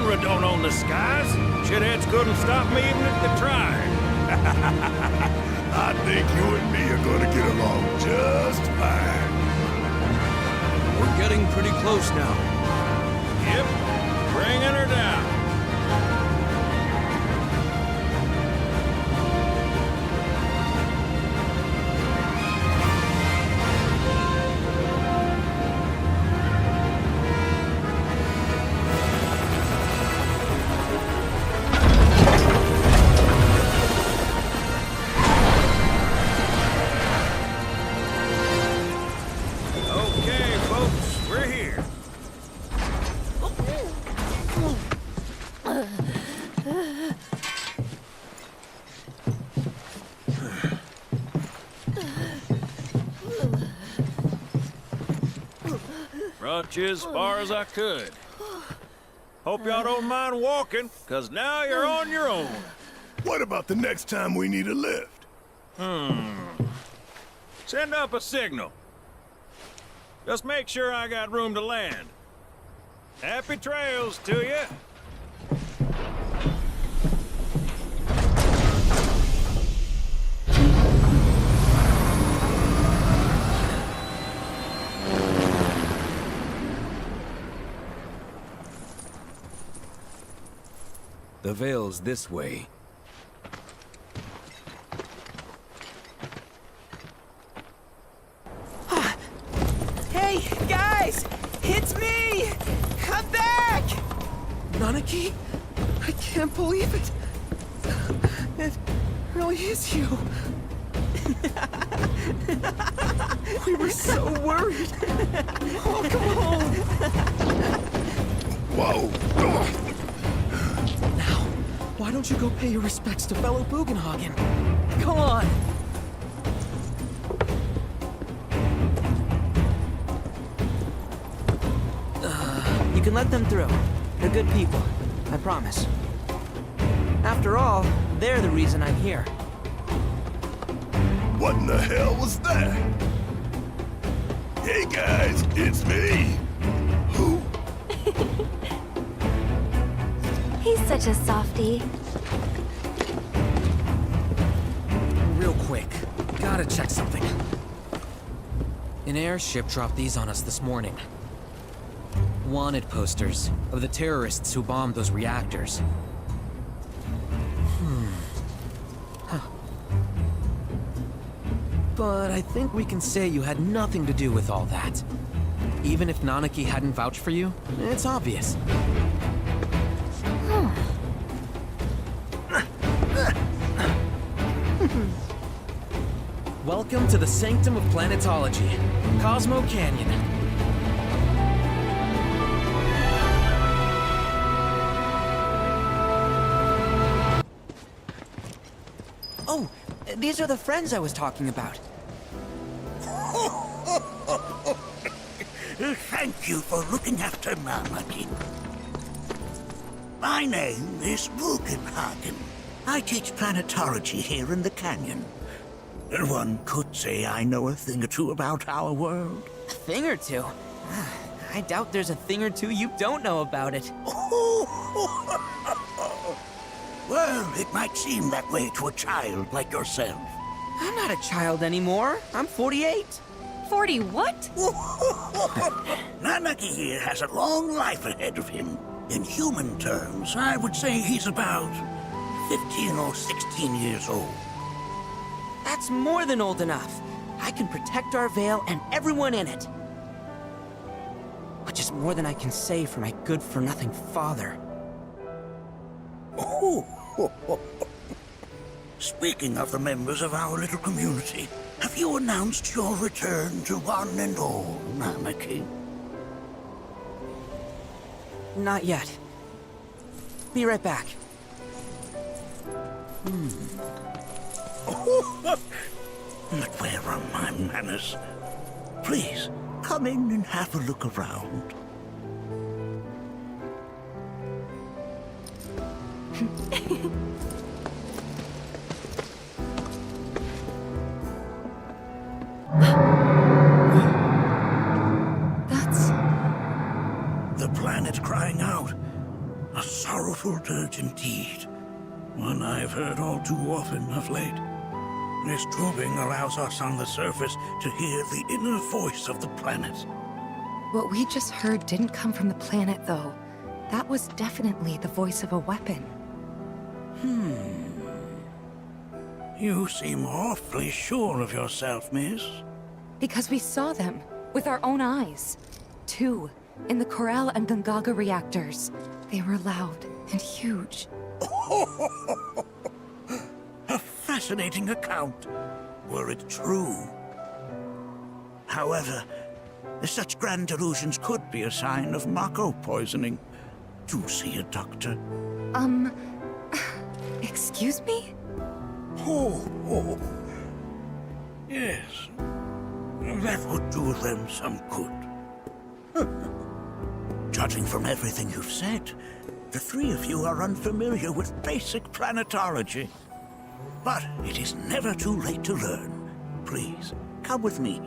Shinra don't own the skies. Shitheads couldn't stop me even if they tried. I think you and me are gonna get along just fine. We're getting pretty close now. Yep, bringing her down. Okay, folks, we're here. Brought you as far as I could. Hope y'all don't mind walking, cause now you're on your own. What about the next time we need a lift? Send up a signal. Just make sure I got room to land. Happy trails to you. The Vale's this way. Hey, guys! It's me! I'm back! Nanaki? I can't believe it. It really is you. We were so worried. Welcome home. Whoa! Now, why don't you go pay your respects to fellow Bugenhagen? Go on. You can let them through. They're good people. I promise. After all, they're the reason I'm here. What in the hell was that? Hey guys, it's me. Who? He's such a softie. Real quick, gotta check something. An airship dropped these on us this morning. Wanted posters of the terrorists who bombed those reactors. But I think we can say you had nothing to do with all that. Even if Nanaki hadn't vouched for you, it's obvious. Welcome to the sanctum of planetology, Cosmo Canyon. Oh, these are the friends I was talking about. Thank you for looking after Nanaki. My name is Bugenhagen. I teach planetology here in the canyon. One could say I know a thing or two about our world. A thing or two? I doubt there's a thing or two you don't know about it. Well, it might seem that way to a child like yourself. I'm not a child anymore. I'm 48. 40 what? Nanaki here has a long life ahead of him. In human terms, I would say he's about 15 or 16 years old. That's more than old enough. I can protect our Vale and everyone in it. Which is more than I can say for my good-for-nothing father. Speaking of the members of our little community, have you announced your return to one and all, Nanaki? Not yet. Be right back. But where are my manners? Please, come in and have a look around. That's... The planet crying out. A powerful dirge indeed. One I've heard all too often of late. This tubing allows us on the surface to hear the inner voice of the planet. What we just heard didn't come from the planet, though. That was definitely the voice of a weapon. You seem awfully sure of yourself, miss. Because we saw them, with our own eyes. 2, in the Corel and Gungaga reactors. They were loud and huge. A fascinating account, were it true. However, such grand delusions could be a sign of Mako poisoning. Do see a doctor. Excuse me? Oh. Yes. That would do them some good. Judging from everything you've said, the 3 of you are unfamiliar with basic planetology. But it is never too late to learn. Please, come with me.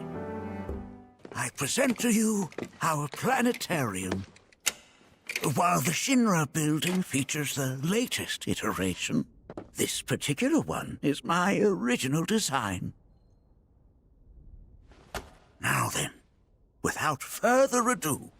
I present to you our planetarium. While the Shinra building features the latest iteration, this particular one is my original design. Now then, without further ado,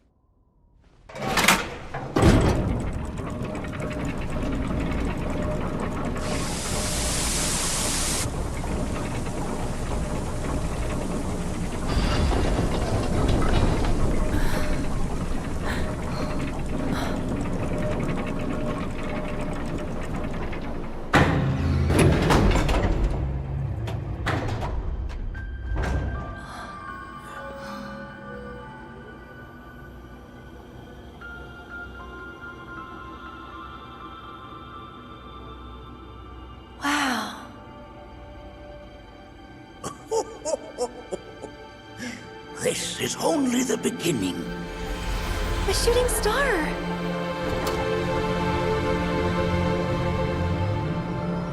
Wow. this is only the beginning. A shooting star.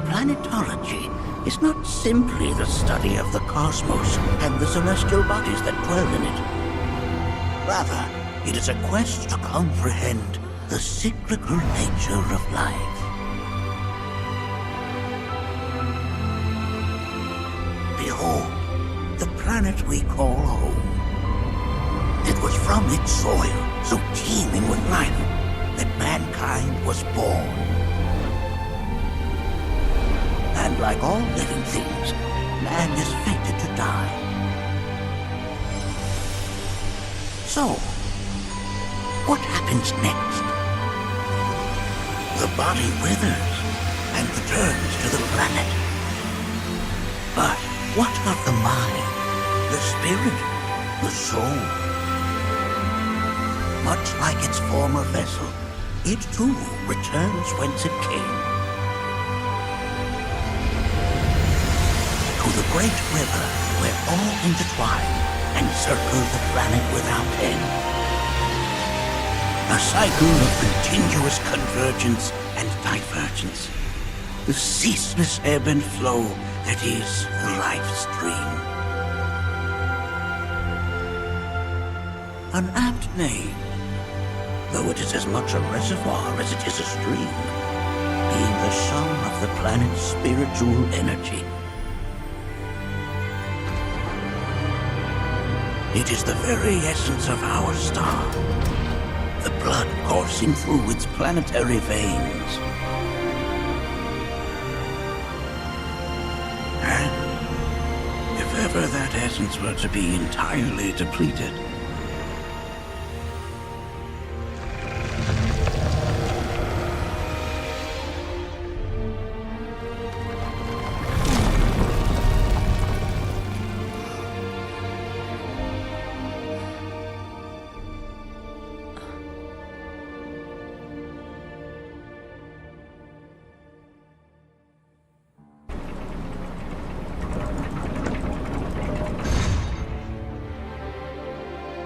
Planetology is not simply the study of the cosmos and the celestial bodies that dwell in it. Rather, it is a quest to comprehend the cyclical nature of life. Behold, the planet we call home. It was from its soil, so teeming with life, that mankind was born. And like all living things, man is fated to die. So, what happens next? The body withers and returns to the planet. But what of the mind, the spirit, the soul? Much like its former vessel, it too returns whence it came. To the great river where all intertwine and circle the planet without end. A cycle of continuous convergence and divergence. The ceaseless ebb and flow that is the life stream. An apt name, though it is as much a reservoir as it is a stream, being the sum of the planet's spiritual energy. It is the very essence of our star, the blood coursing through its planetary veins. And if ever that essence were to be entirely depleted,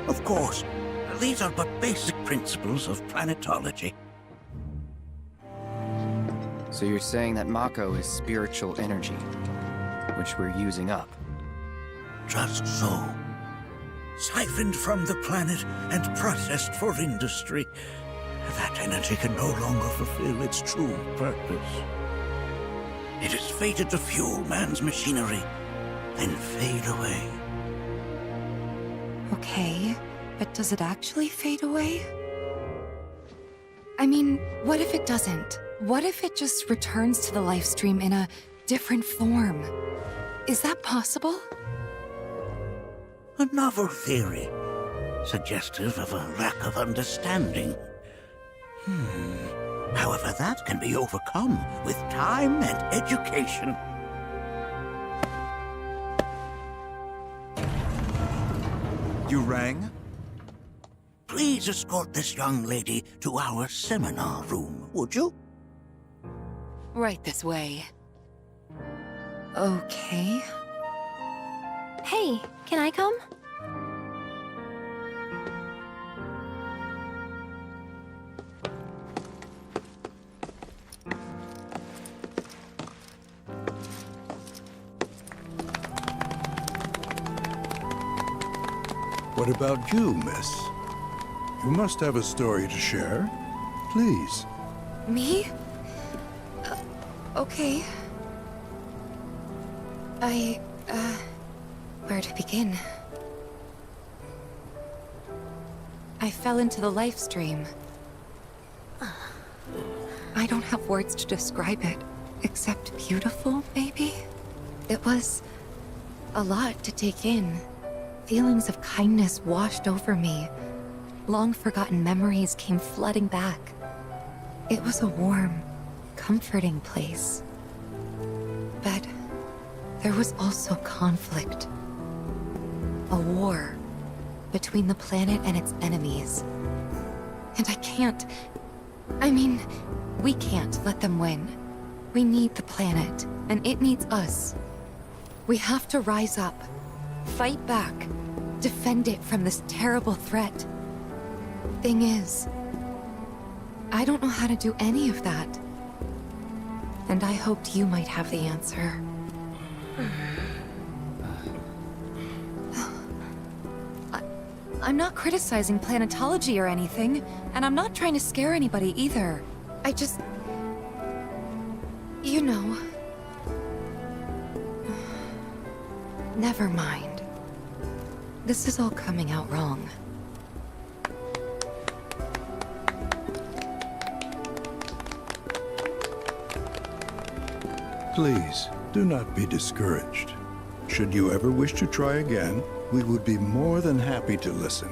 of course, these are but basic principles of planetology. So you're saying that Mako is spiritual energy, which we're using up? Just so. Siphoned from the planet and processed for industry. That energy can no longer fulfill its true purpose. It is fated to fuel man's machinery, then fade away. Okay, but does it actually fade away? I mean, what if it doesn't? What if it just returns to the life stream in a different form? Is that possible? A novel theory, suggestive of a lack of understanding. However, that can be overcome with time and education. You rang? Please escort this young lady to our seminar room, would you? Right this way. Okay. Hey, can I come? What about you, miss? You must have a story to share. Please. Me? Okay. Where to begin? I fell into the life stream. I don't have words to describe it, except beautiful, maybe? It was a lot to take in. Feelings of kindness washed over me. Long-forgotten memories came flooding back. It was a warm, comforting place. But there was also conflict. A war between the planet and its enemies. And we can't let them win. We need the planet, and it needs us. We have to rise up, fight back, defend it from this terrible threat. Thing is, I don't know how to do any of that. And I hoped you might have the answer. I'm not criticizing planetology or anything, and I'm not trying to scare anybody either. I just... You know... Never mind. This is all coming out wrong. Please, do not be discouraged. Should you ever wish to try again, we would be more than happy to listen.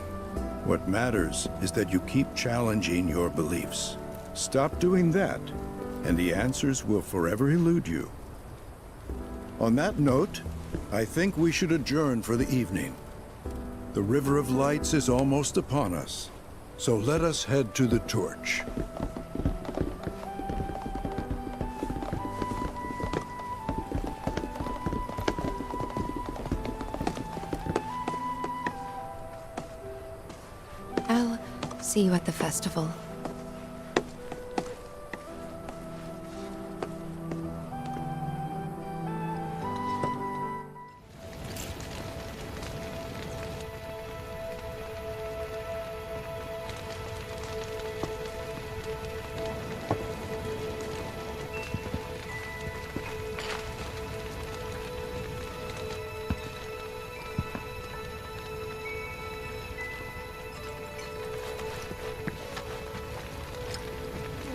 What matters is that you keep challenging your beliefs. Stop doing that, and the answers will forever elude you. On that note, I think we should adjourn for the evening. The River of Lights is almost upon us, so let us head to the torch. I'll see you at the festival.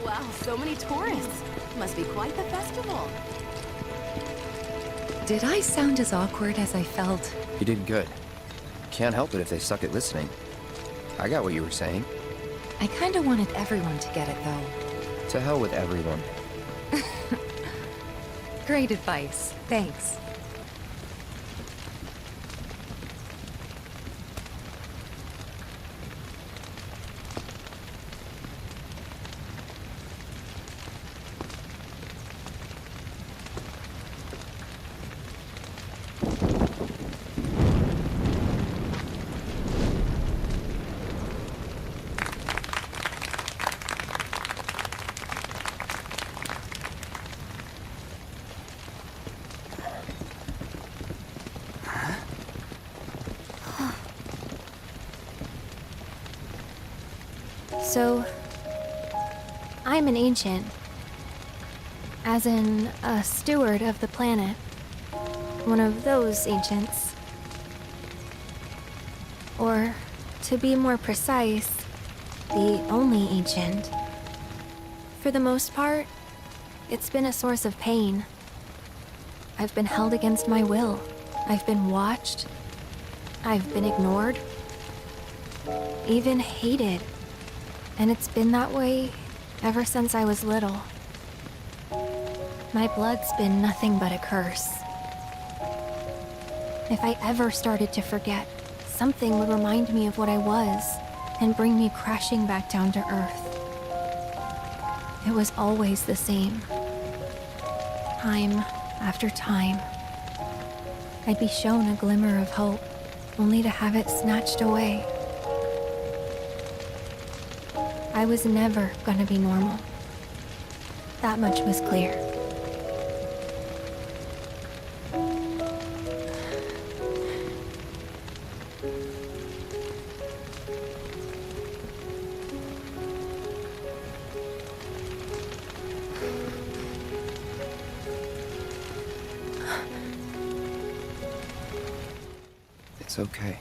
Wow, so many tourists. Must be quite the festival. Did I sound as awkward as I felt? You did good. Can't help it if they suck at listening. I got what you were saying. I kinda wanted everyone to get it, though. To hell with everyone. Great advice. Thanks. So, I'm an ancient. As in, a steward of the planet. One of those ancients. Or, to be more precise, the only ancient. For the most part, it's been a source of pain. I've been held against my will. I've been watched. I've been ignored. Even hated. And it's been that way ever since I was little. My blood's been nothing but a curse. If I ever started to forget, something would remind me of what I was and bring me crashing back down to Earth. It was always the same. Time after time. I'd be shown a glimmer of hope, only to have it snatched away. I was never gonna be normal. That much was clear. It's okay.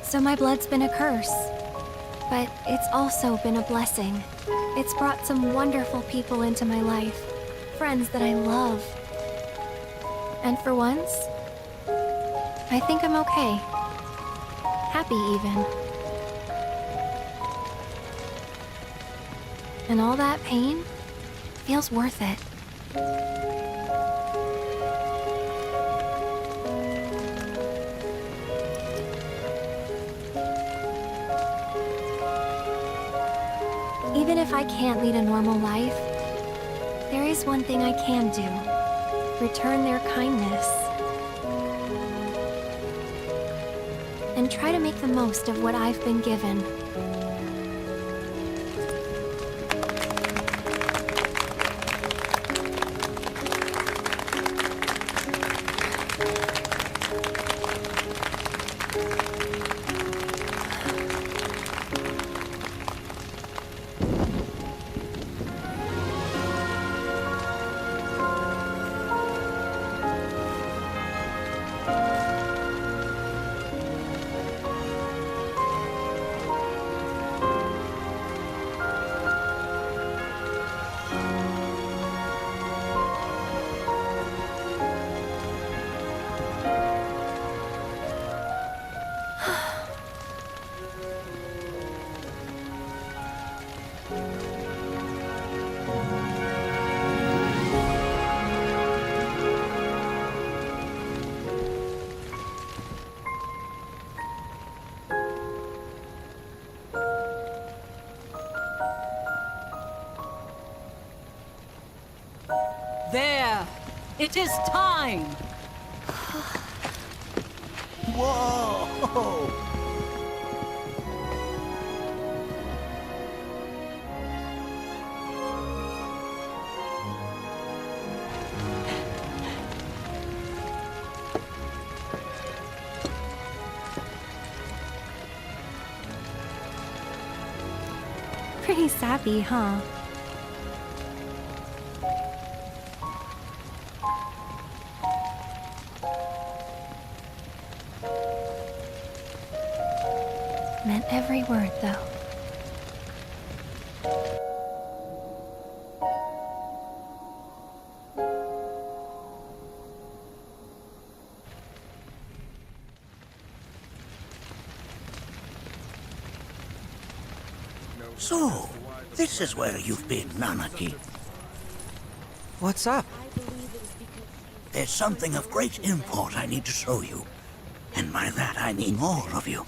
So my blood's been a curse, but it's also been a blessing. It's brought some wonderful people into my life, friends that I love. And for once, I think I'm okay. Happy even. And all that pain feels worth it. Even if I can't lead a normal life, there is one thing I can do. Return their kindness. And try to make the most of what I've been given. There! It is time! Whoa! Pretty sappy, huh? Meant every word, though. So, this is where you've been, Nanaki. What's up? There's something of great import I need to show you. And by that I mean all of you.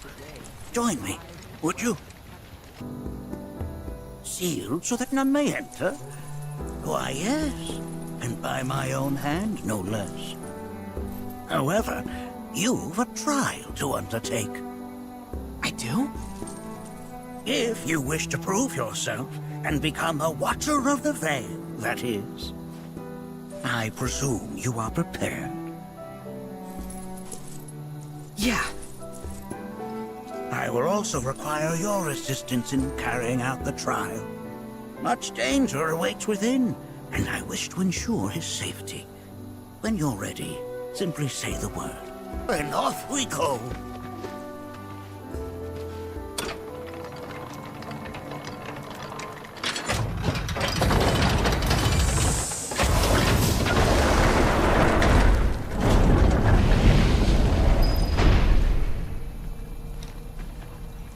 Join me, would you? Sealed so that none may enter? Why, yes. And by my own hand, no less. However, you've a trial to undertake. I do? If you wish to prove yourself and become a Watcher of the Vale, that is. I presume you are prepared. Yeah. I will also require your assistance in carrying out the trial. Much danger awaits within, and I wish to ensure his safety. When you're ready, simply say the word, and off we go.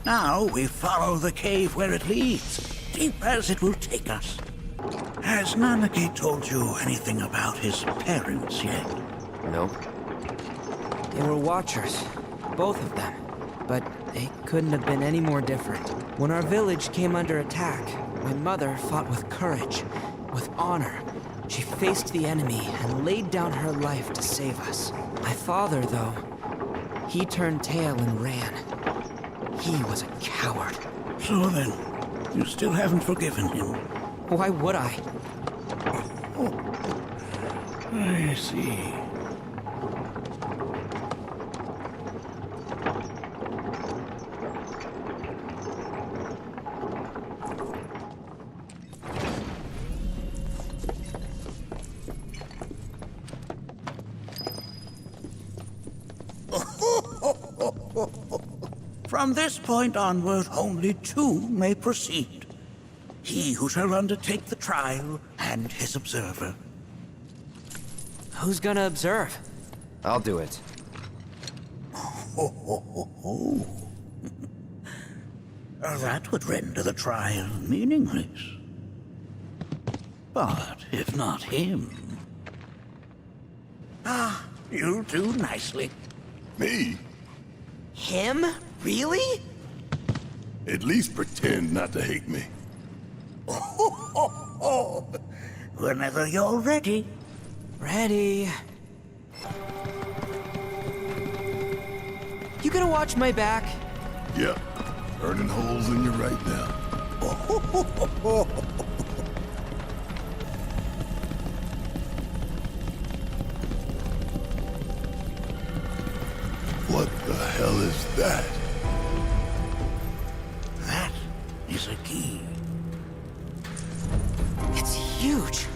Now we follow the cave where it leads, deep as it will take us. Has Nanaki told you anything about his parents yet? Nope. They were watchers, both of them. But they couldn't have been any more different. When our village came under attack, my mother fought with courage, with honor. She faced the enemy and laid down her life to save us. My father, though, he turned tail and ran. He was a coward. So then, you still haven't forgiven him? Why would I? I see. From this point onward, only two may proceed. He who shall undertake the trial, and his observer. Who's gonna observe? I'll do it. That would render the trial meaningless. But if not him... Ah, you'll do nicely. Me? Him? Really? At least pretend not to hate me. Whenever you're ready. Ready. You gonna watch my back? Yeah, burning holes in you right now. What the hell is that? That is a key. It's huge.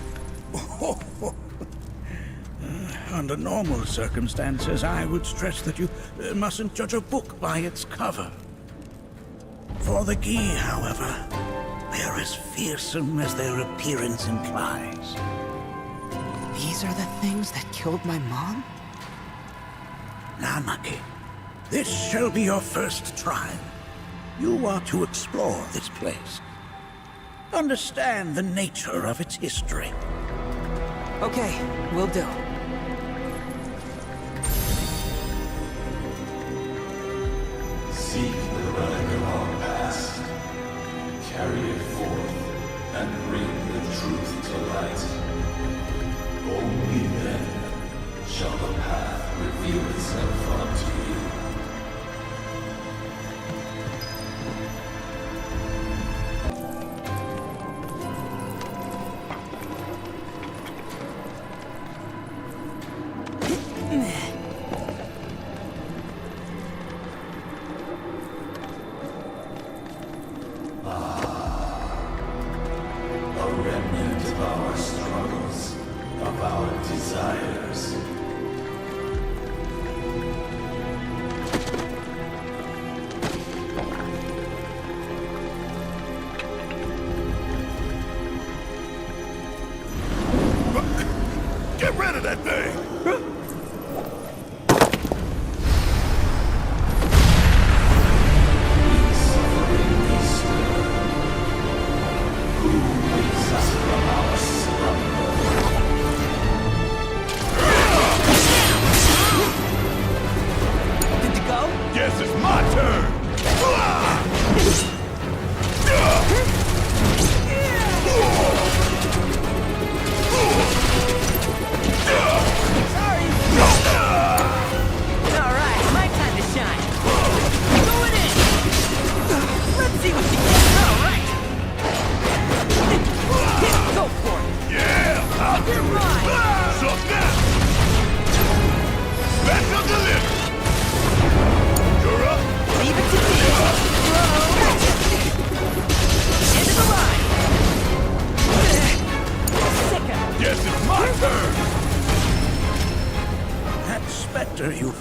Under normal circumstances, I would stress that you mustn't judge a book by its cover. For the key, however, they're as fearsome as their appearance implies. These are the things that killed my mom? Nanaki, this shall be your first trial. You are to explore this place. Understand the nature of its history. Okay, will do. Seek the relic of our past. Carry it forth and bring the truth to light. Only then shall the path reveal itself unto you.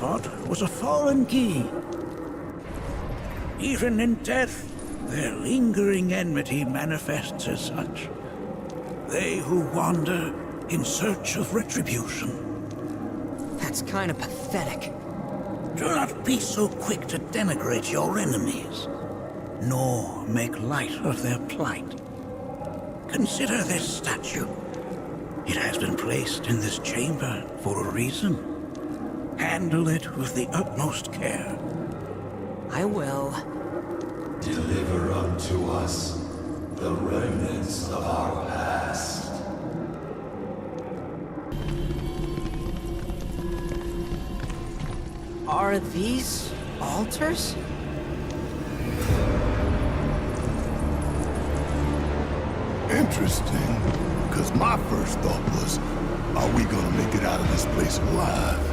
fought was a fallen Gi. Even in death, their lingering enmity manifests as such. They who wander in search of retribution. That's kind of pathetic. Do not be so quick to denigrate your enemies, nor make light of their plight. Consider this statue. It has been placed in this chamber for a reason. Handle it with the utmost care. I will. Deliver unto us the remnants of our past. Are these altars? Interesting, because my first thought was, are we gonna make it out of this place alive?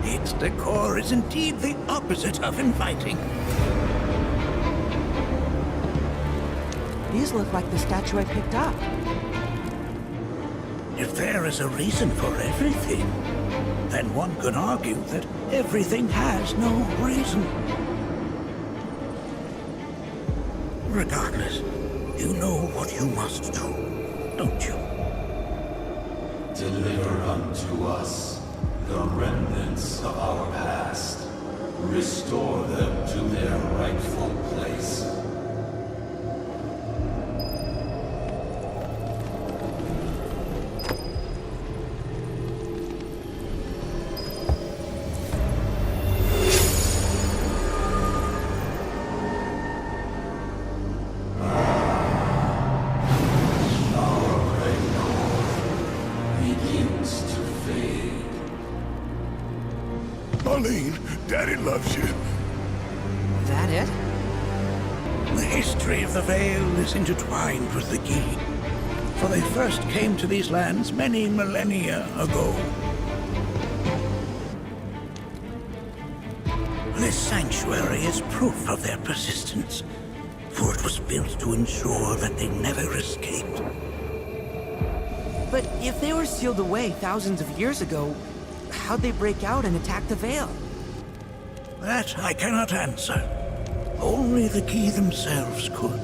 Its decor is indeed the opposite of inviting. These look like the statue I picked up. If there is a reason for everything, then one could argue that everything has no reason. Regardless, you know what you must do, don't you? Deliver unto us the remnants of our past. Restore them to their rightful place. Marlene, Daddy loves you. That it? The history of the Vale is intertwined with the Gi, for they first came to these lands many millennia ago. This sanctuary is proof of their persistence, for it was built to ensure that they never escaped. But if they were sealed away thousands of years ago, how'd they break out and attack the Vale? That I cannot answer. Only the Gi themselves could.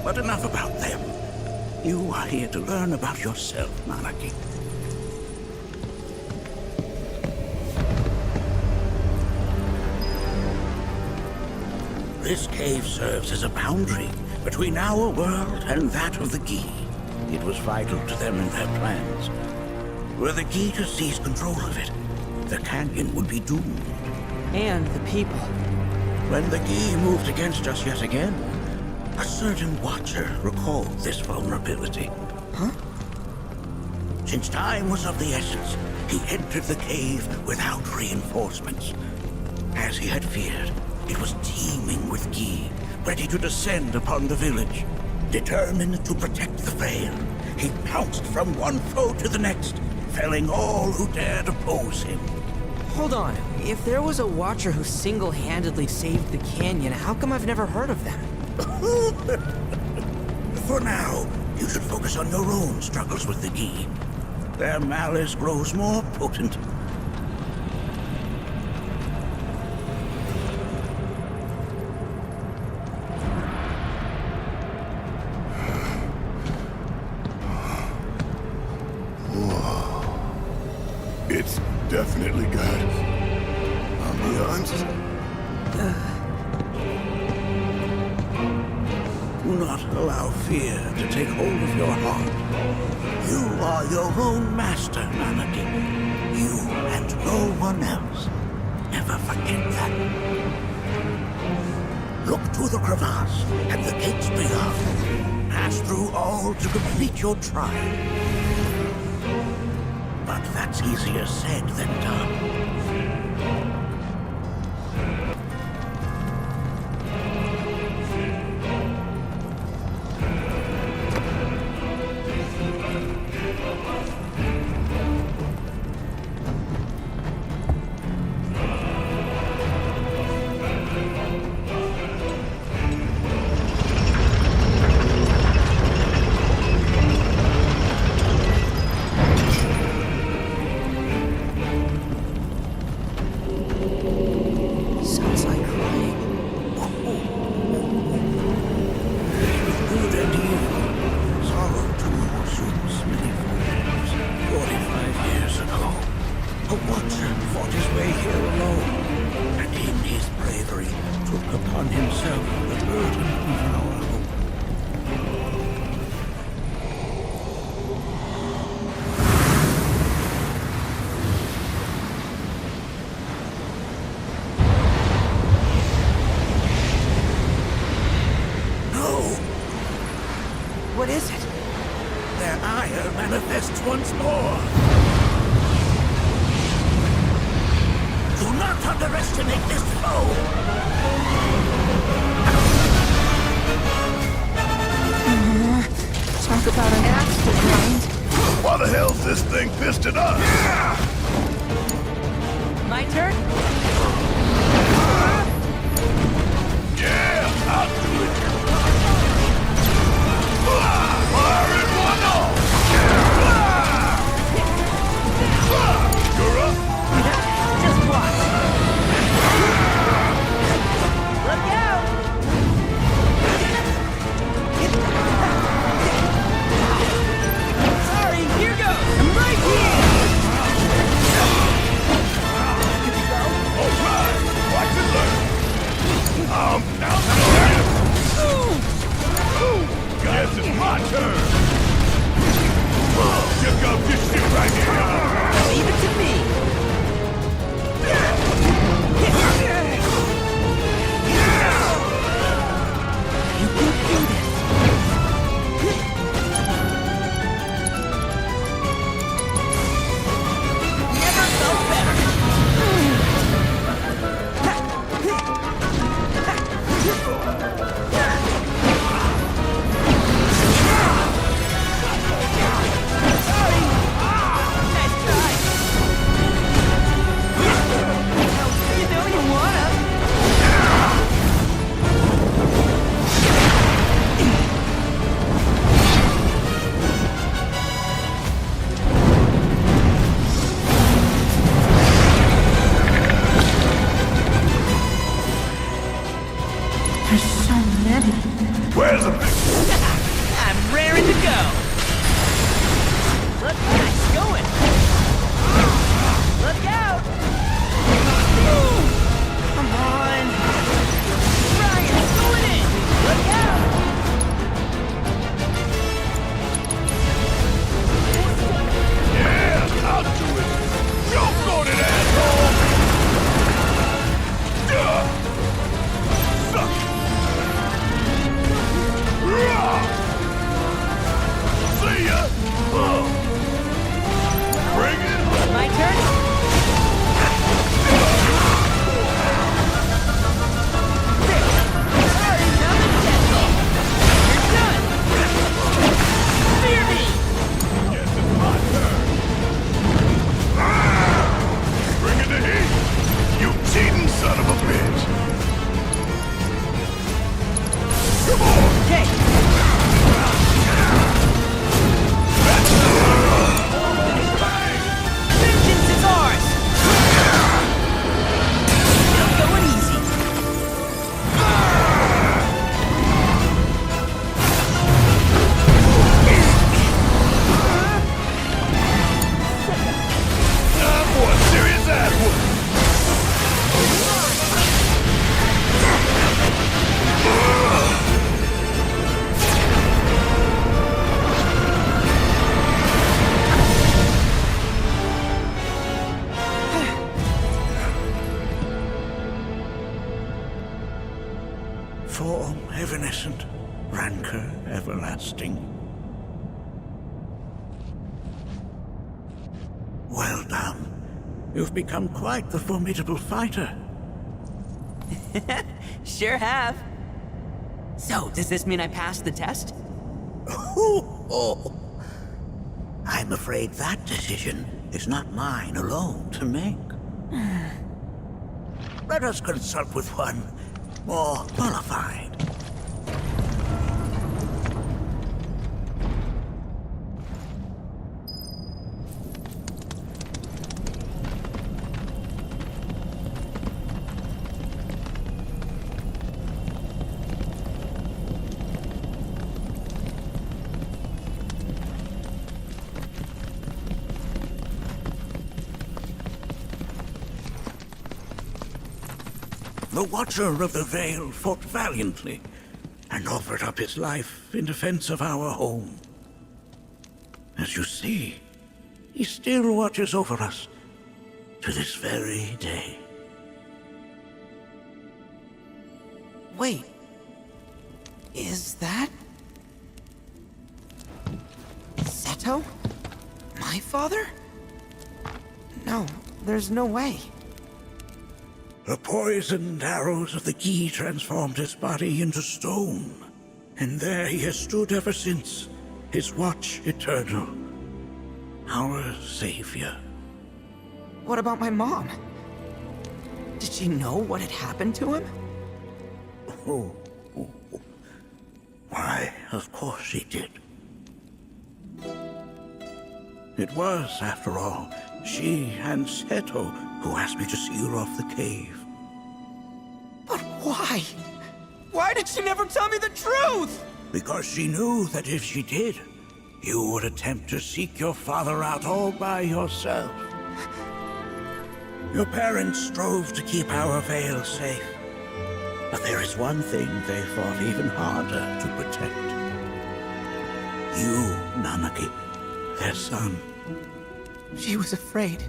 But enough about them. You are here to learn about yourself, Malaki. This cave serves as a boundary between our world and that of the Gi. It was vital to them in their plans. Were the Gi to seize control of it, the canyon would be doomed. And the people. When the Gi moved against us yet again, a certain Watcher recalled this vulnerability. Huh? Since time was of the essence, he entered the cave without reinforcements. As he had feared, it was teeming with Gi, ready to descend upon the village. Determined to protect the Vale, he pounced from one foe to the next, felling all who dared oppose him. Hold on. If there was a Watcher who single-handedly saved the canyon, how come I've never heard of them? For now, you should focus on your own struggles with the Gi. Their malice grows more potent. It's definitely got ambiance. Do not allow fear to take hold of your heart. You are your own master, Malaki. You and no one else. Never forget that. Look to the crevasse and the gates beyond. Pass through all to complete your trial. But that's easier said than done. A watcher fought his way here alone, and in his bravery took upon himself the burden of our hope. No! What is it? Their ire manifests once more. Do not underestimate this foe! Talk about an axe to grind. Why the hell's this thing pissed at us? My turn? Yeah, I'll do it. Fire in one all! You're up. Just watch. Look out! Sorry, here goes! I'm right here! Here we go. All right, watch and learn. Now guess it's my turn. Check out this shit right here. Leave it to me. You can do this. Never felt better. Sorry. Nice try. You know you wanna. There's so many. Where's the big I'm raring to go. Look, nice going. Look out. Come on. Ryan's going in. Look out. Yeah, I'll do it. Jump on it, asshole! Suck! See ya! Bring it home! My turn? Sorry, nothing deadly. You're done. Fear me. Guess it's my turn! Bring it to heat! You cheating son of a bitch! Come on! Okay. Vengeance is ours. Still going easy. For a serious ass whooping! Form evanescent, rancor everlasting. Well done. You've become quite the formidable fighter. Sure have. So, does this mean I passed the test? I'm afraid that decision is not mine alone to make. Let us consult with one more qualified. The Watcher of the Vale fought valiantly and offered up his life in defense of our home. As you see, he still watches over us to this very day. Wait. Is that... Seto? My father? No, there's no way. The poisoned arrows of the key transformed his body into stone, and there he has stood ever since, his watch eternal, our savior. What about my mom? Did she know what had happened to him? Oh. Why, of course she did. It was, after all, she and Seto who asked me to seal off the cave. But why? Why did she never tell me the truth? Because she knew that if she did, you would attempt to seek your father out all by yourself. Your parents strove to keep our Vale safe. But there is one thing they fought even harder to protect. You, Nanaki, their son. She was afraid,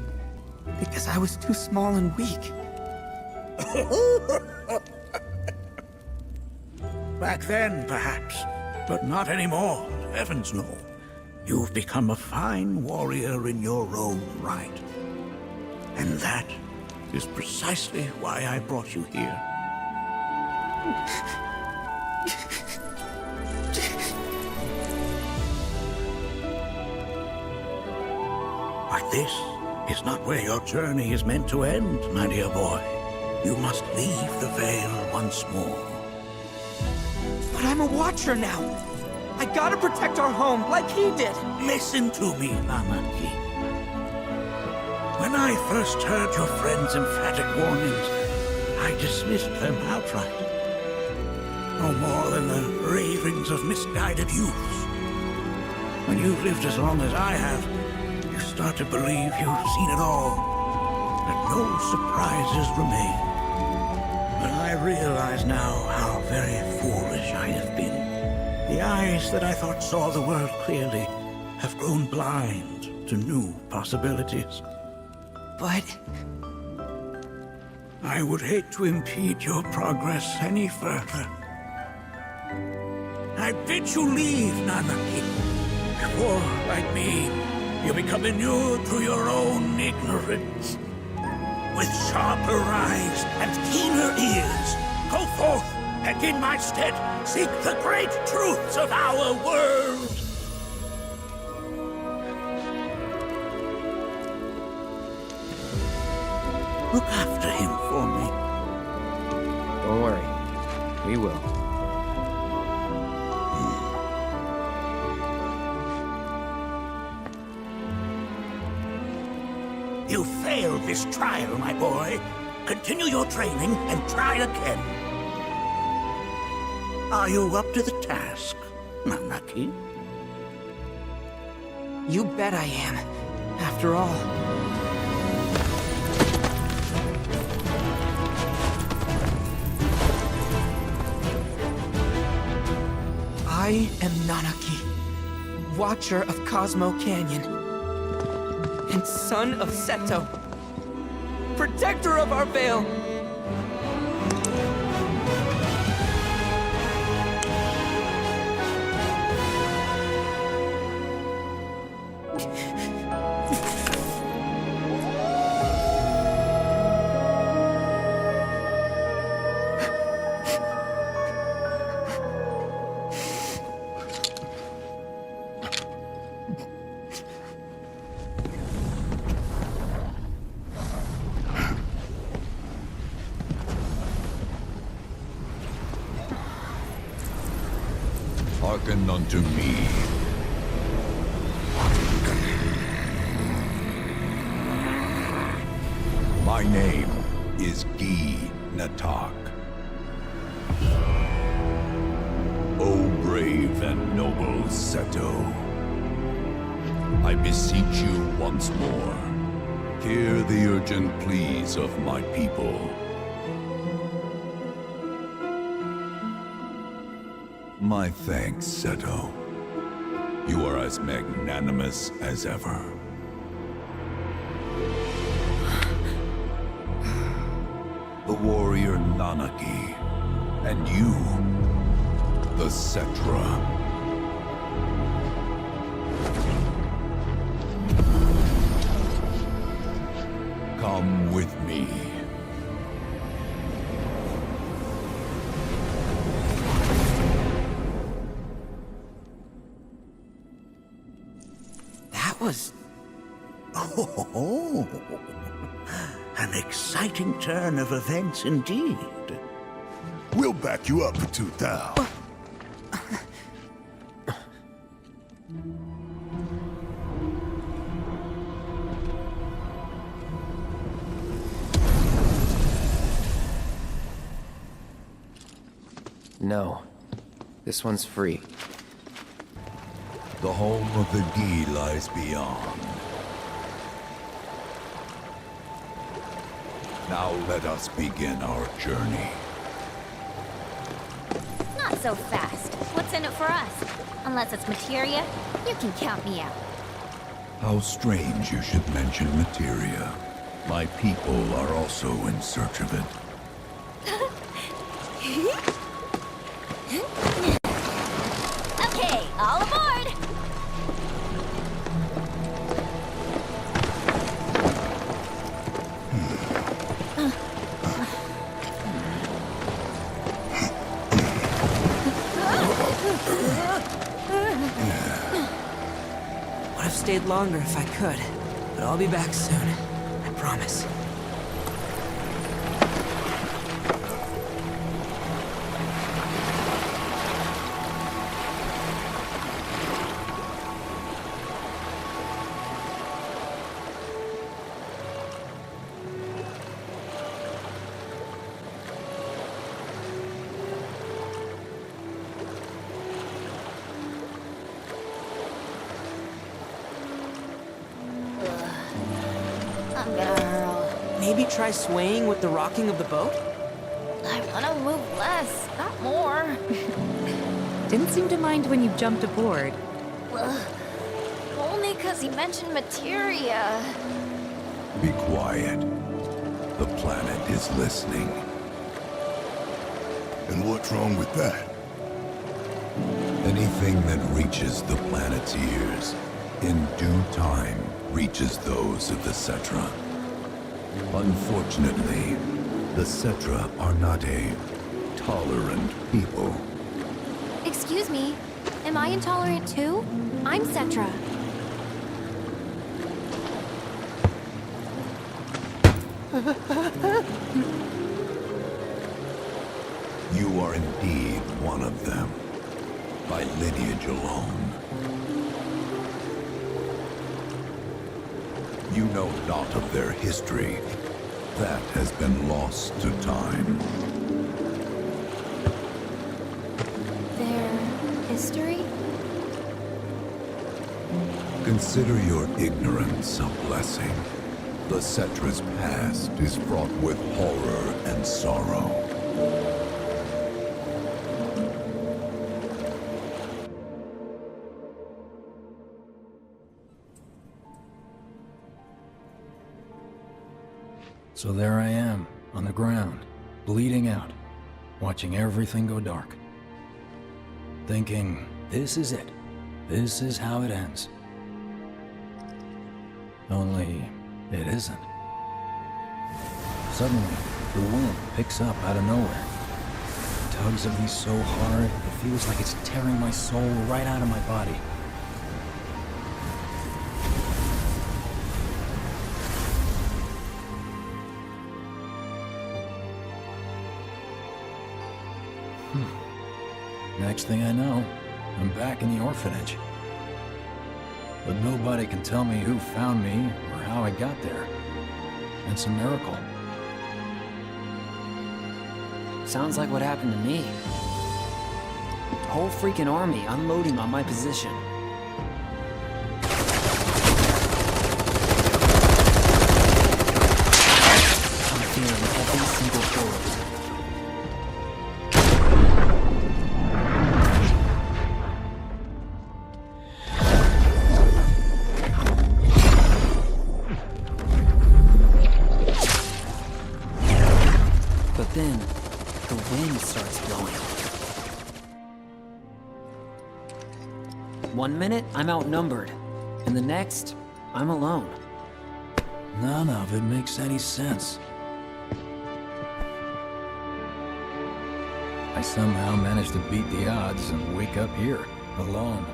because I was too small and weak. Back then, perhaps, but not anymore, heavens no. You've become a fine warrior in your own right. And that is precisely why I brought you here. But this is not where your journey is meant to end, my dear boy. You must leave the Vale once more. But I'm a Watcher now. I gotta protect our home like he did. Listen to me, Nanaki. When I first heard your friends' emphatic warnings, I dismissed them outright. No more than the ravings of misguided youths. When you've lived as long as I have, you start to believe you've seen it all, that no surprises remain. But I realize now how very foolish I have been. The eyes that I thought saw the world clearly have grown blind to new possibilities. But... I would hate to impede your progress any further. I bid you leave, Nanaki, before, like me, you become inured to your own ignorance. With sharper eyes and keener ears, go forth and in my stead seek the great truths of our world. Look after him for me. Don't worry. We will. You failed this trial, my boy. Continue your training and try again. Are you up to the task, Nanaki? You bet I am. After all... I am Nanaki, Watcher of Cosmo Canyon, and son of Seto, protector of our Vale. Hearken unto me. My name is Gi Natak. O brave and noble Seto, I beseech you once more, hear the urgent pleas of my people. My thanks, Seto. You are as magnanimous as ever. The warrior Nanaki, and you, the Cetra. Come with me. That was... Oh, an exciting turn of events indeed. We'll back you up, Tutao. No. This one's free. The home of the Gi lies beyond. Now let us begin our journey. Not so fast. What's in it for us? Unless it's materia, you can count me out. How strange you should mention materia. My people are also in search of it. Okay, all aboard! Would have stayed longer if I could, but I'll be back soon. I promise. I'm gonna hurl. Maybe try swaying with the rocking of the boat? I wanna move less, not more. Didn't seem to mind when you jumped aboard. Ugh. Only 'cause he mentioned materia. Be quiet. The planet is listening. And what's wrong with that? Anything that reaches the planet's ears, in due time, reaches those of the Cetra. Unfortunately, the Cetra are not a tolerant people. Excuse me, am I intolerant too? I'm Cetra. You are indeed one of them, by lineage alone. You know not of their history. That has been lost to time. Their history? Consider your ignorance a blessing. The Cetra's past is fraught with horror and sorrow. So there I am, on the ground, bleeding out, watching everything go dark. Thinking, this is it. This is how it ends. Only, it isn't. Suddenly, the wind picks up out of nowhere. It tugs at me so hard, it feels like it's tearing my soul right out of my body. Next thing I know, I'm back in the orphanage. But nobody can tell me who found me or how I got there. It's a miracle. Sounds like what happened to me. Whole freaking army unloading on my position. I'm feeling every single bullet. But then, the wind starts blowing. 1 minute, I'm outnumbered. And the next, I'm alone. None of it makes any sense. I somehow managed to beat the odds and wake up here, alone.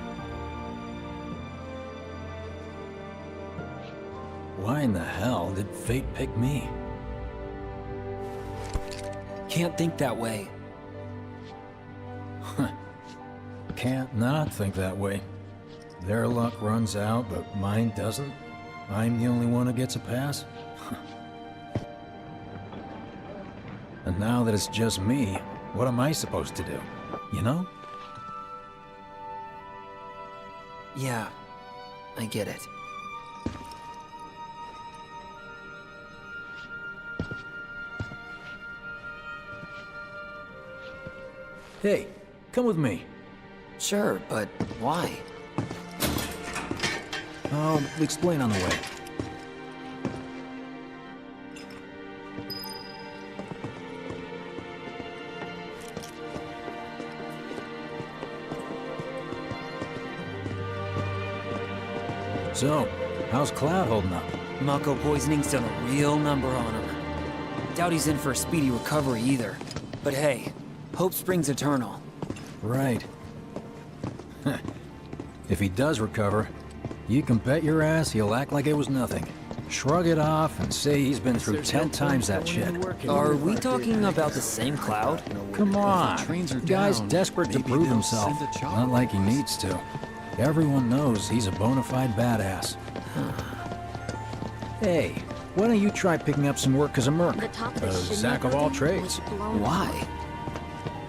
Why in the hell did fate pick me? Can't think that way. Can't not think that way. Their luck runs out, but mine doesn't. I'm the only one who gets a pass. And now that it's just me, what am I supposed to do? You know? Yeah, I get it. Hey, come with me. Sure, but why? I'll explain on the way. So, how's Cloud holding up? Mako poisoning's done a real number on him. Doubt he's in for a speedy recovery either. But hey, hope springs eternal. Right. If he does recover, you can bet your ass he'll act like it was nothing. Shrug it off and say he's been through 10 times that shit. Are we talking about the same Cloud? Come on, the guy's desperate to prove himself. Not like he needs to. Everyone knows he's a bona fide badass. Hey, why don't you try picking up some work as a merc? A Zack of all trades. Why?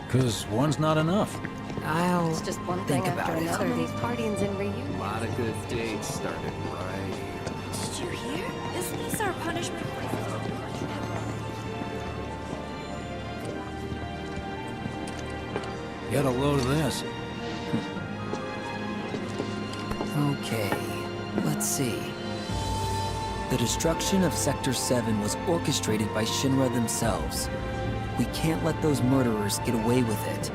'Cause one's not enough. I'll It's just one think thing about after it. another. These partyings and reunions. A lot of good dates started right here. Did you hear? Isn't this our punishment? Get a load of this. Okay, let's see. The destruction of Sector 7 was orchestrated by Shinra themselves. We can't let those murderers get away with it.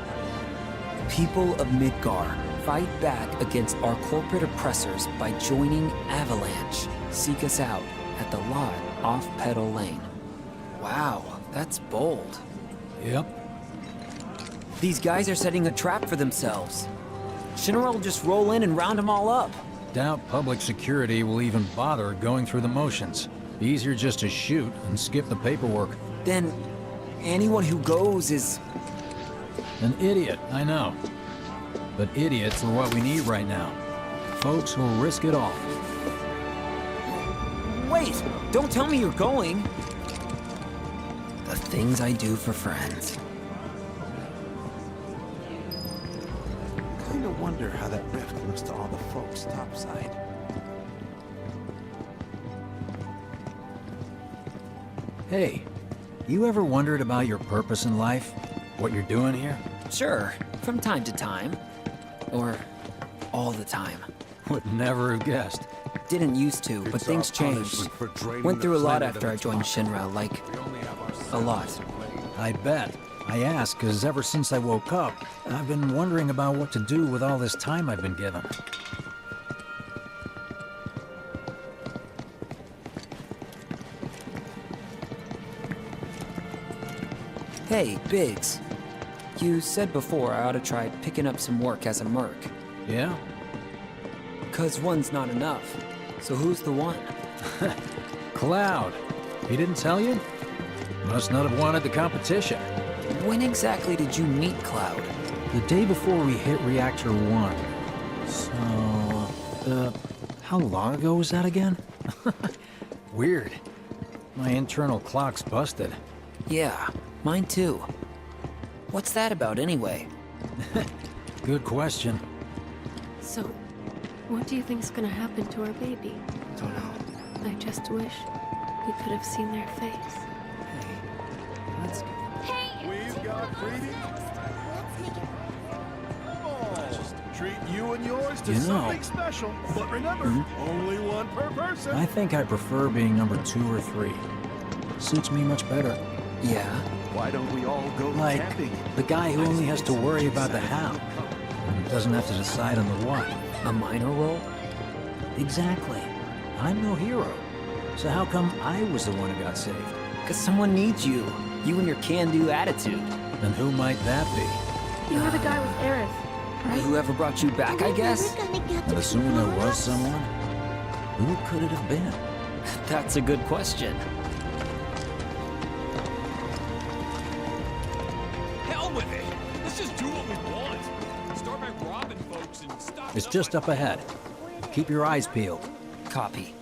People of Midgar, fight back against our corporate oppressors by joining Avalanche. Seek us out at the lot off Petal Lane. Wow, that's bold. Yep. These guys are setting a trap for themselves. Shinra will just roll in and round them all up. Doubt public security will even bother going through the motions. Easier just to shoot and skip the paperwork. Then, anyone who goes is... An idiot, I know. But idiots are what we need right now. Folks who'll risk it all. Wait! Don't tell me you're going! The things I do for friends. Kinda wonder how that rift looks to all the folks topside. Hey, you ever wondered about your purpose in life? What you're doing here? Sure, from time to time. Or all the time. Would never have guessed. Didn't used to, but things changed. Went through a lot after I joined Shinra, like... a lot. I bet. I ask because ever since I woke up, I've been wondering about what to do with all this time I've been given. Hey, Biggs. You said before I ought to try picking up some work as a merc. Yeah? 'Cause one's not enough. So who's the one? Cloud. He didn't tell you? Must not have wanted the competition. When exactly did you meet Cloud? The day before we hit Reactor 1. So, how long ago was that again? Weird. My internal clock's busted. Yeah, mine too. What's that about anyway? Good question. So, what do you think's gonna happen to our baby? Don't know. I just wish we could have seen their face. Let's go. We've got greetings. Just treat you and yours to You know. something special. But remember, only one per person. I think I prefer being number 2 or 3. Suits me much better. Yeah? Why don't we all go Like, camping? the guy who only has to worry about the how, and doesn't have to decide on the what. A minor role? Exactly. I'm no hero. So how come I was the one who got saved? Because someone needs you. You and your can-do attitude. And who might that be? You were the guy with Aerith, right? Whoever brought you back, I guess? And assuming there was someone, who could it have been? That's a good question. Hell with it! Let's just do what we want. Start by robbing folks and stop. It's just up ahead. Keep your eyes peeled. Copy.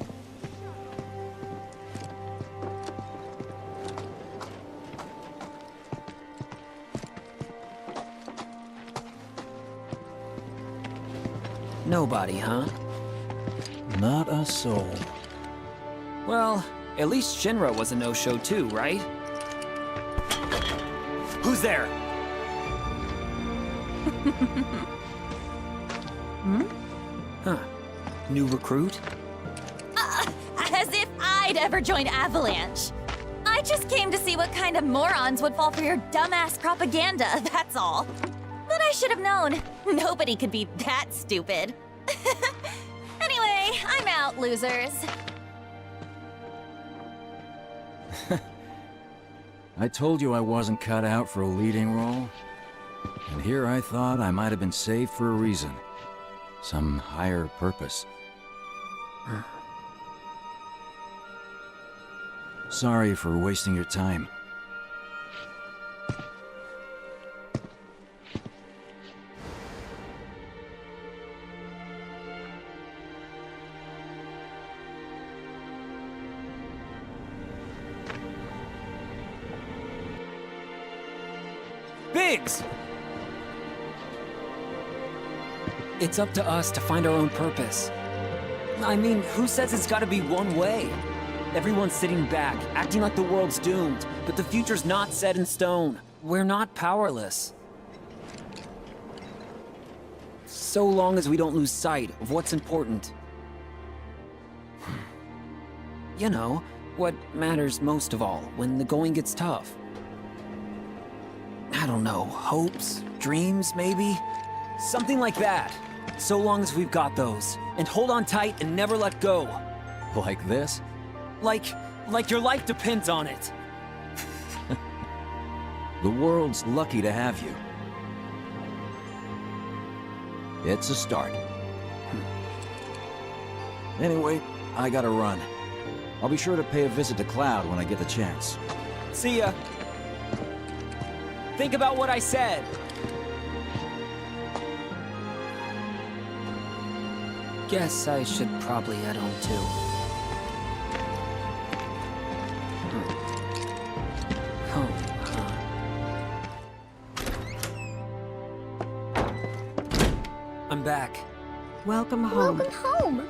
Nobody, huh? Not a soul. Well, at least Shinra was a no-show too, right? Who's there? Huh. New recruit? As if I'd ever join Avalanche. I just came to see what kind of morons would fall for your dumbass propaganda, that's all. But I should have known. Nobody could be that stupid. Anyway, I'm out, losers. I told you I wasn't cut out for a leading role. And here I thought I might have been saved for a reason. Some higher purpose. Sorry for wasting your time. Biggs! It's up to us to find our own purpose. I mean, who says it's gotta be one way? Everyone's sitting back, acting like the world's doomed, but the future's not set in stone. We're not powerless. So long as we don't lose sight of what's important. You know, what matters most of all when the going gets tough. I don't know, hopes, dreams, maybe? Something like that. So long as we've got those. And hold on tight and never let go. Like this? Like your life depends on it. The world's lucky to have you. It's a start. Anyway, I gotta run. I'll be sure to pay a visit to Cloud when I get the chance. See ya. Think about what I said. Guess I should probably head home too. Home, huh? I'm back. Welcome home. Welcome home.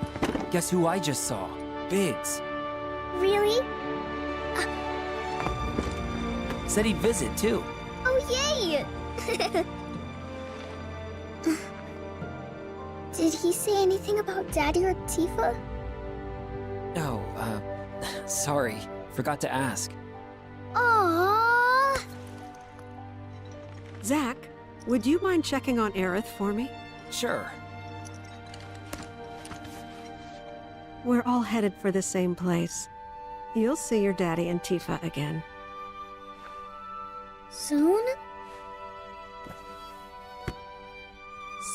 Guess who I just saw? Biggs. Really? Said he'd visit too. Oh, yay! Did he say anything about Daddy or Tifa? Oh, sorry. Forgot to ask. Aww. Zach, would you mind checking on Aerith for me? Sure. We're all headed for the same place. You'll see your daddy and Tifa again. Soon?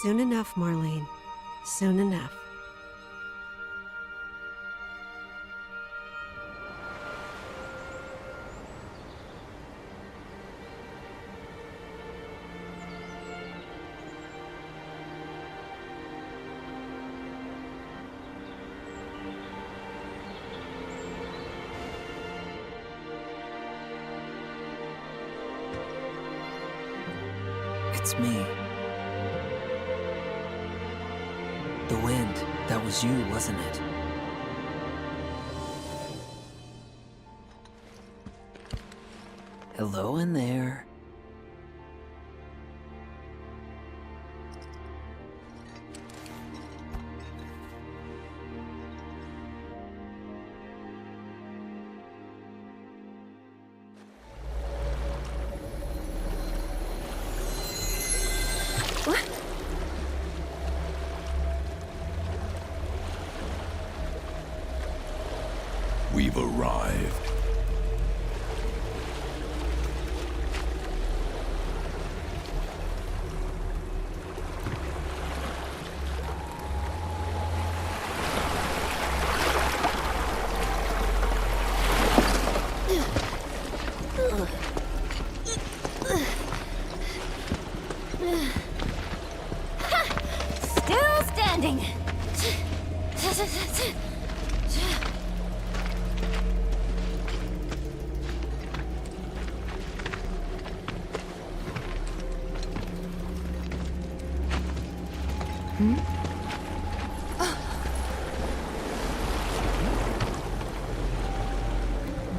Soon enough, Marlene. Soon enough. It's me. The wind, that was you, wasn't it? Hello in there.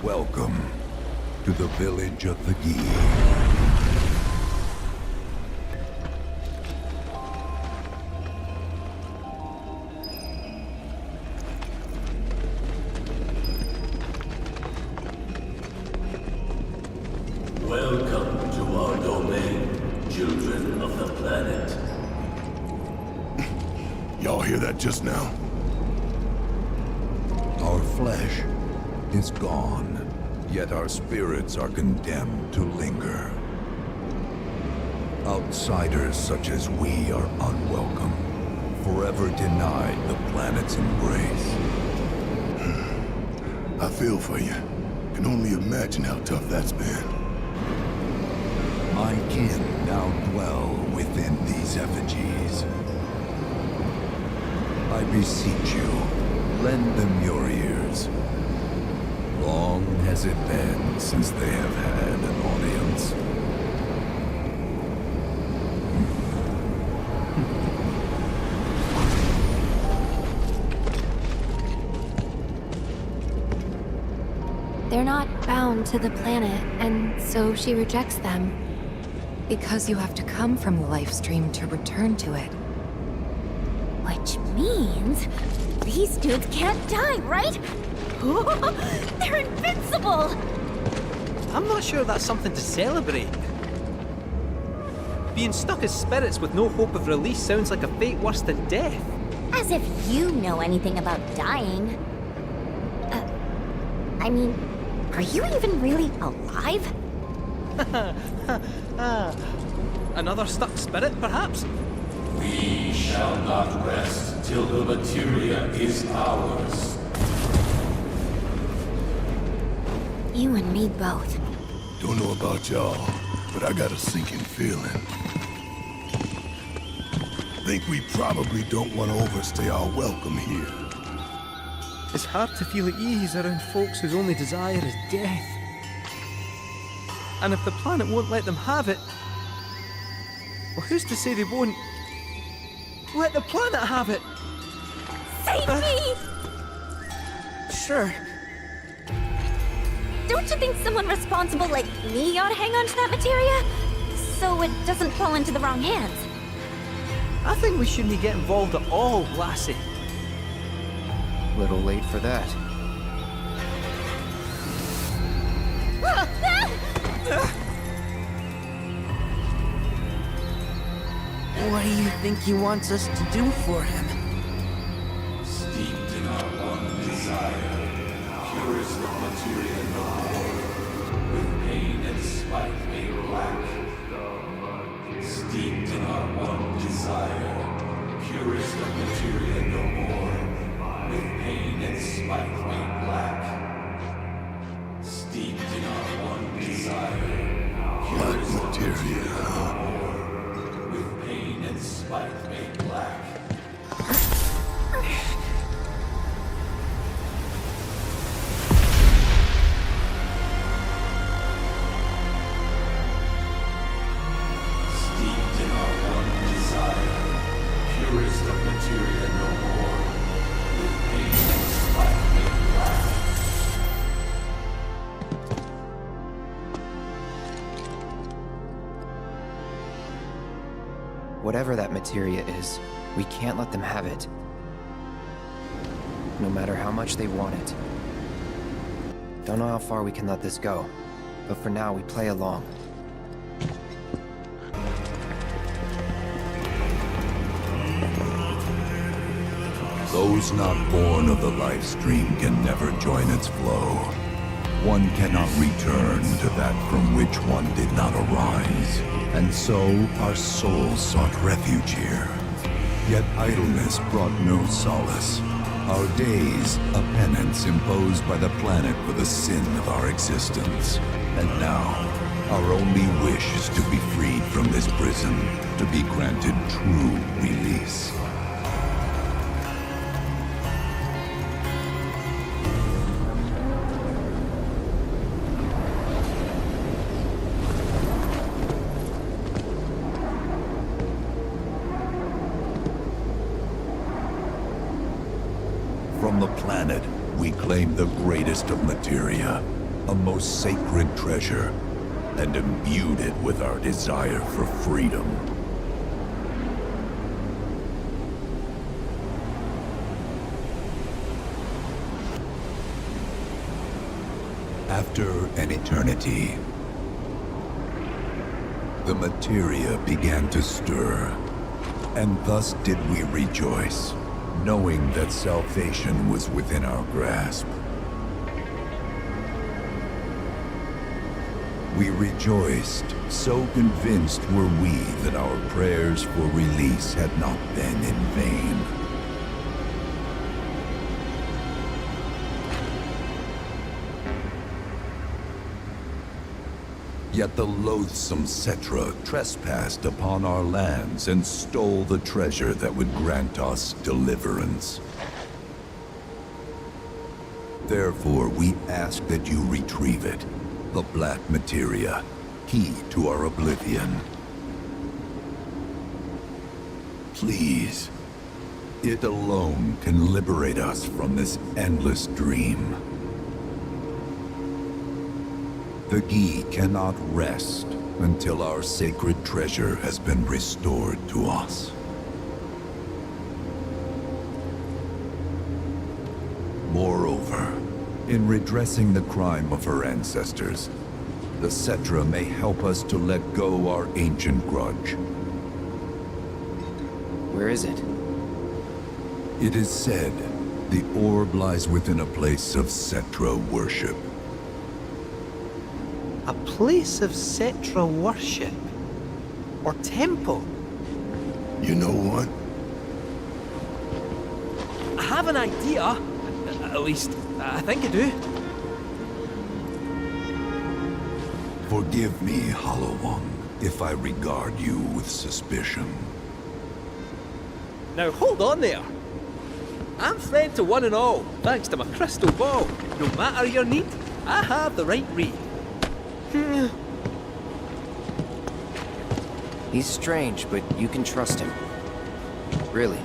Welcome to the village of the Gi. Welcome to our domain, children of the planet. Y'all hear that just now? Our flesh is gone, yet our spirits are condemned to linger. Outsiders such as we are unwelcome, forever denied the planet's embrace. I feel for you. Can only imagine how tough that's been. My kin now dwell within these effigies. I beseech you, lend them your ears. Long has it been since they have had an audience. They're not bound to the planet, and so she rejects them. Because you have to come from the life stream to return to it. Which means these dudes can't die, right? They're invincible! I'm not sure that's something to celebrate. Being stuck as spirits with no hope of release sounds like a fate worse than death. As if you know anything about dying. I mean, are you even really alive? Another stuck spirit, perhaps? We shall not rest till the materia is ours. You and me both. Don't know about y'all, but I got a sinking feeling. Think we probably don't want to overstay our welcome here. It's hard to feel at ease around folks whose only desire is death. And if the planet won't let them have it, well, who's to say they won't let the planet have it? Save me! Sure. Don't you think someone responsible like me ought to hang on to that materia? So it doesn't fall into the wrong hands. I think we shouldn't get involved at all, Lassie. Little late for that. What do you think he wants us to do for him? Steeped in our one desire, purest of materia no more, with pain and spite made black. Steeped in our one desire, purest of materia no more, with pain and spite made black. Steeped in our one desire, purest of materia no more, with pain and spite made black. Steeped in our one desire, purest of materia no more, with pain and spite made black. Whatever that materia is, we can't let them have it. No matter how much they want it. Don't know how far we can let this go, but for now we play along. Those not born of the life stream can never join its flow. One cannot return to that from which one did not arise. And so our souls sought refuge here. Yet idleness brought no solace. Our days, a penance imposed by the planet for the sin of our existence. And now, our only wish is to be freed from this prison, to be granted true release. reclaim the greatest of materia, a most sacred treasure, and imbued it with our desire for freedom. After an eternity, the materia began to stir, and thus did we rejoice, knowing that salvation was within our grasp. We rejoiced, so convinced were we that our prayers for release had not been in vain. Yet the loathsome Cetra trespassed upon our lands and stole the treasure that would grant us deliverance. Therefore, we ask that you retrieve it, the black materia, key to our oblivion. Please, it alone can liberate us from this endless dream. The Gi cannot rest until our sacred treasure has been restored to us. Moreover, in redressing the crime of her ancestors, the Cetra may help us to let go our ancient grudge. Where is it? It is said the orb lies within a place of Cetra worship. A place of Cetra worship? Or temple? You know what? I have an idea. At least, I think I do. Forgive me, Hollow One, if I regard you with suspicion. Now hold on there. I'm friend to one and all, thanks to my crystal ball. No matter your need, I have the right read. He's strange, but you can trust him. Really.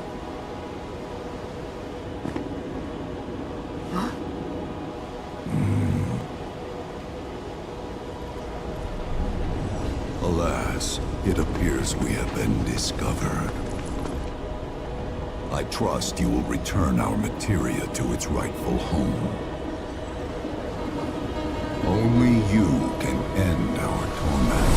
Alas, it appears we have been discovered. I trust you will return our materia to its rightful home. Only you can end our torment.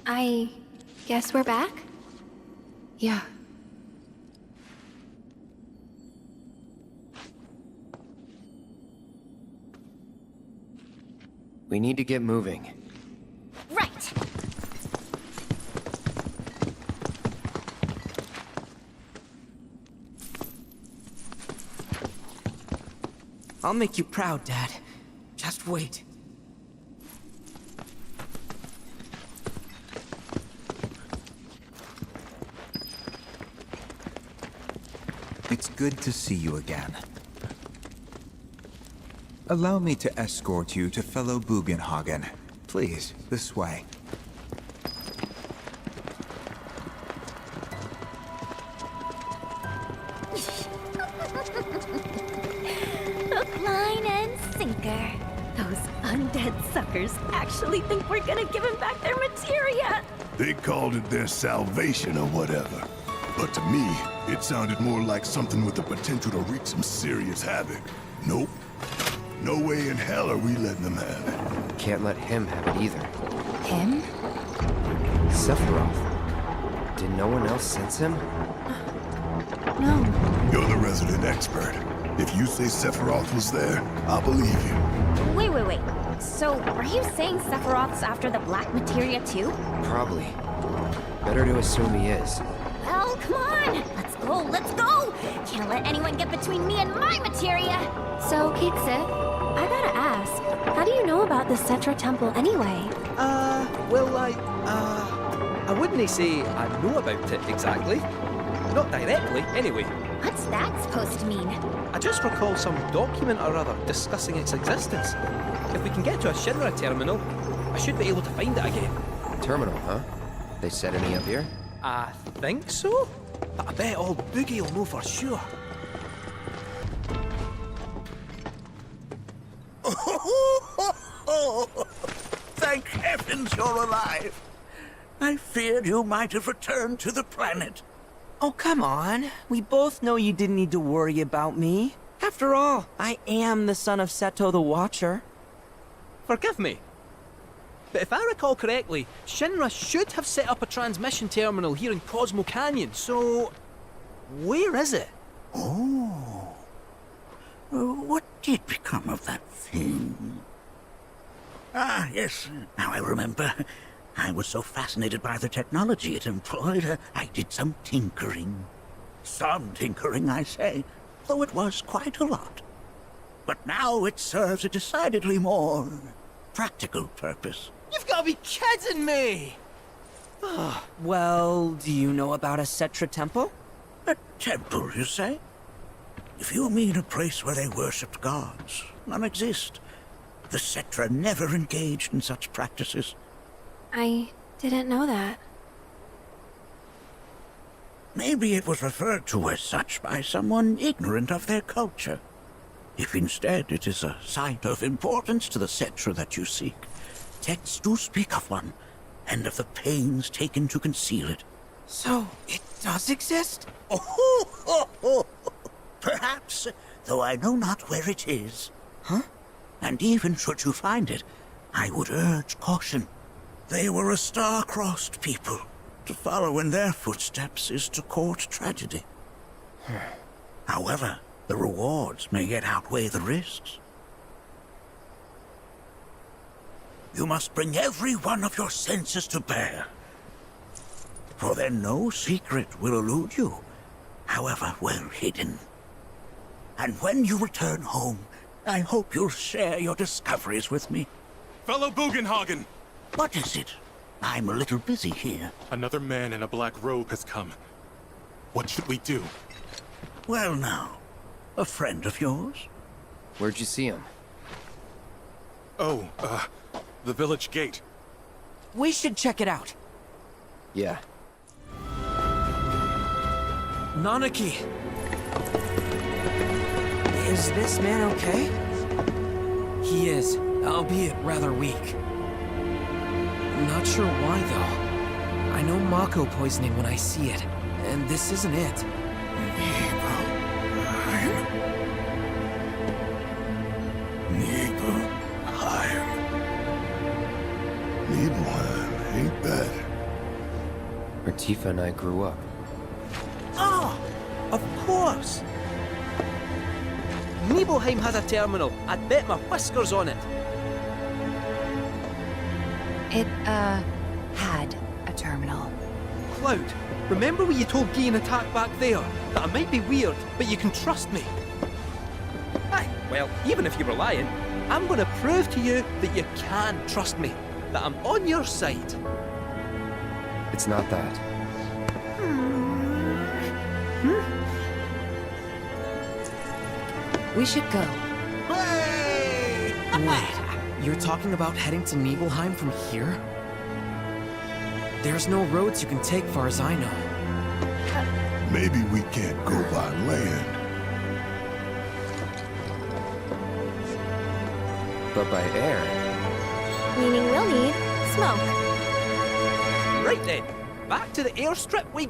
I guess we're back? Yeah. We need to get moving. Right. I'll make you proud, Dad. Just wait. It's good to see you again. Allow me to escort you to fellow Bugenhagen. Please, this way. Hook, line, and sinker. Those undead suckers actually think we're gonna give them back their materia. They called it their salvation or whatever. But to me, it sounded more like something with the potential to wreak some serious havoc. Nope. No way in hell are we letting them have it. Can't let him have it either. Him? Sephiroth. Did no one else sense him? No. You're the resident expert. If you say Sephiroth was there, I'll believe you. Wait. So, are you saying Sephiroth's after the black materia too? Probably. Better to assume he is. Well, come on! Let's go! Can't let anyone get between me and my materia! So, Kate Sith, I gotta ask, how do you know about the Cetra Temple anyway? Well, I wouldn't say I know about it exactly. Not directly, anyway. What's that supposed to mean? I just recall some document or other discussing its existence. If we can get to a Shinra terminal, I should be able to find it again. Terminal, huh? They set any up here? I think so? But I bet old Boogie will know for sure. Thank heavens you're alive. I feared you might have returned to the planet. Oh, come on. We both know you didn't need to worry about me. After all, I am the son of Seto the Watcher. Forgive me, but if I recall correctly, Shinra should have set up a transmission terminal here in Cosmo Canyon, so... where is it? Oh. What did become of that thing? Ah, yes, now I remember. I was so fascinated by the technology it employed, I did some tinkering. Some tinkering, I say, though it was quite a lot. But now it serves a decidedly more practical purpose. You've got to be kidding me! Well, do you know about a Cetra temple? A temple, you say? If you mean a place where they worshipped gods, none exist. The Cetra never engaged in such practices. I didn't know that. Maybe it was referred to as such by someone ignorant of their culture. If instead it is a site of importance to the Cetra that you seek, texts do speak of one, and of the pains taken to conceal it. So, it does exist? Oh, perhaps, though I know not where it is. Huh? And even should you find it, I would urge caution. They were a star-crossed people. To follow in their footsteps is to court tragedy. However, the rewards may yet outweigh the risks. You must bring every one of your senses to bear. For then no secret will elude you, however well hidden. And when you return home, I hope you'll share your discoveries with me. Fellow Bugenhagen! What is it? I'm a little busy here. Another man in a black robe has come. What should we do? Well now, a friend of yours? Where'd you see him? Oh, the village gate. We should check it out. Yeah. Nanaki! Is this man okay? He is, albeit rather weak. Not sure why, though. I know Mako poisoning when I see it, and this isn't it. Nibelheim, ain't bad. Where Tifa and I grew up. Oh! Of course! Nibelheim has a terminal. I'd bet my whiskers on it. It, had a terminal. Cloud, remember when you told Guy an attack back there? That I might be weird, but you can trust me. Aye, well, even if you were lying, I'm gonna prove to you that you can trust me. That I'm on your side. It's not that. We should go. Wait, you're talking about heading to Nibelheim from here? There's no roads you can take far as I know. Maybe we can't go by land. But by air. Meaning we'll need smoke. Right then, back to the airstrip we